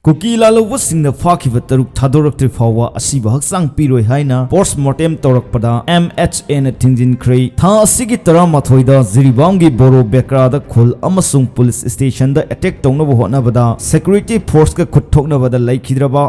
Kuki lalawasingna fakiba taruk thadoroktre fawa asiba haksang piroi haina postmortem torakpada MHA na thingkhre tha asigi taramatoida ziribamgi boro bekrada khul amasung police station da attack tongnaba hotnabada security force ka khutthoknabada laikhidraba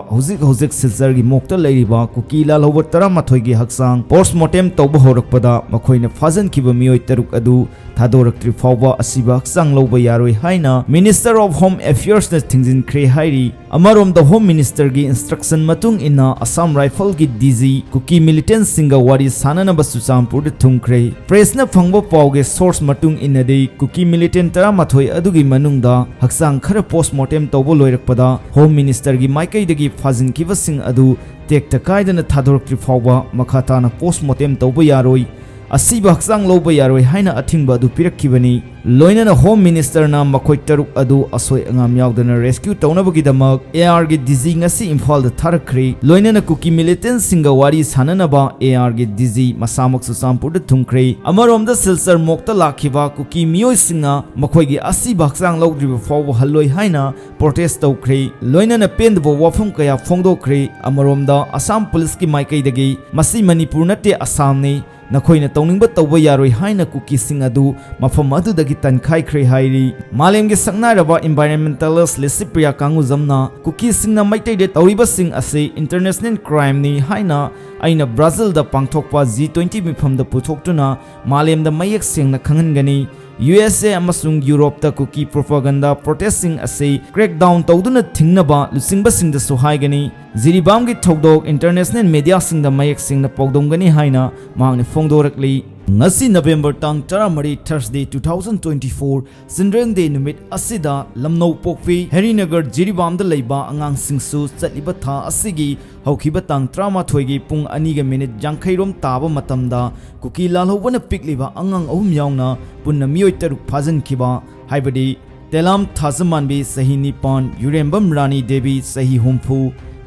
hojik silsar gi mokta leiriba kuki lalawa taramatoigi haksang postmortem toba horakpada makhoina fajan kiba mioi taruk adu thadoroktre fawa asiba haksang loba yaroi haina Minister of Home Affairs na thingkhre hairi Amarom the Home Minister gi instruction matung ina Assam Rifle gi DG Kuki militant singa wari sanana basuchampur de thungkhre press na phangbo pawge source matung ina de Kuki militant tara mathoi adugi manungda haksang khara postmortem tawbo loirakpada Home Minister gi maikai dagi phajin kiba sing adu tek takaidana thadorokri fawba makhatana postmortem tawbo yaroi asiba haksang loba yaroi haina athingba adu pirakkibani loinana Home Minister na makhoi taruk adu asoi angam yaudana rescue tawnabagi damak AR gi DG ngasi Imphal da tharakre loinana Kuki militant singa wari sananaba AR gi DG masamak susampur da thungkhre amarom da silsar mokta lakhiba Kuki mioi singa makhoi gi asiba haksang logdriba faw haloi haina protest tawkhre loinana pendbo wafum kaya phongdokre amarom da Assam police ki maikai dagi masi Manipur natte Assam ne Nakoina tawningba tawba yaroi haina Kuki sing adu mafam adudagi tankhre hairi malemge saknaraba environmentalist Lesipriya kanguzamna Kuki singna meitei de tawriba sing ase international crime ni haina aina Brazil da pangthokpa G20 mifam da puthokhtuna malem da mayak sengna khangangani USA amasung Europe da Kuki propaganda protesting ase crackdown tawduna thingnaba lusingba sing da sohaigani Ziribam gi thodok international media sing da mayak sing na pawdongani haina mahangni phongdorakli ngasi November tang 13 Thursday 2024 Children Day numit asida lamno pokpi Harinagar Jiribam da leiba angang singsu chatliba tha asigi haukiba tang 13 gi pung 2 ga minute jangkhairom taba matamda Kuki lalhobana pikliba angang ahum yaungna punna mioi taruk phajan kiba haibadi Telam Thazamanbi sahi nipan Yurembam Rani Devi sahi humpu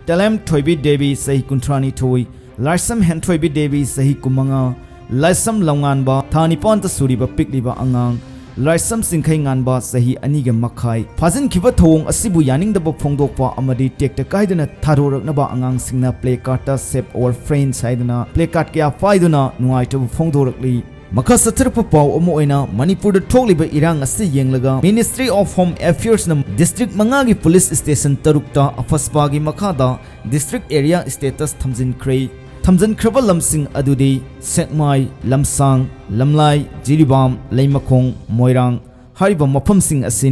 Telam Thoibi Devi sahi kuntrani thoi Larsam Henthoibi Devi sahi kumanga Laisam Langanba Thanipon ta suriba pikliba angang Laisam Singkhai nganba sahi aniga makhai phajin khiba thong asibu yaningdaba phongdokpa amadi tekta kaidana tharoraknaba angang singna play card ta save our friends haidana play card kya faiduna nuaitabu phongdorakli Maka satirpa paw amo oina Manipur da thokliba irang ase yenglaga Ministry of Home Affairs na district mangagi police station tarukta AFSPA gi makhada district area status thamjinkhre lamsing adudi Sekmai Lamsang Lamlai Jiribam Leimakhong Moirang hariba mafam sing ase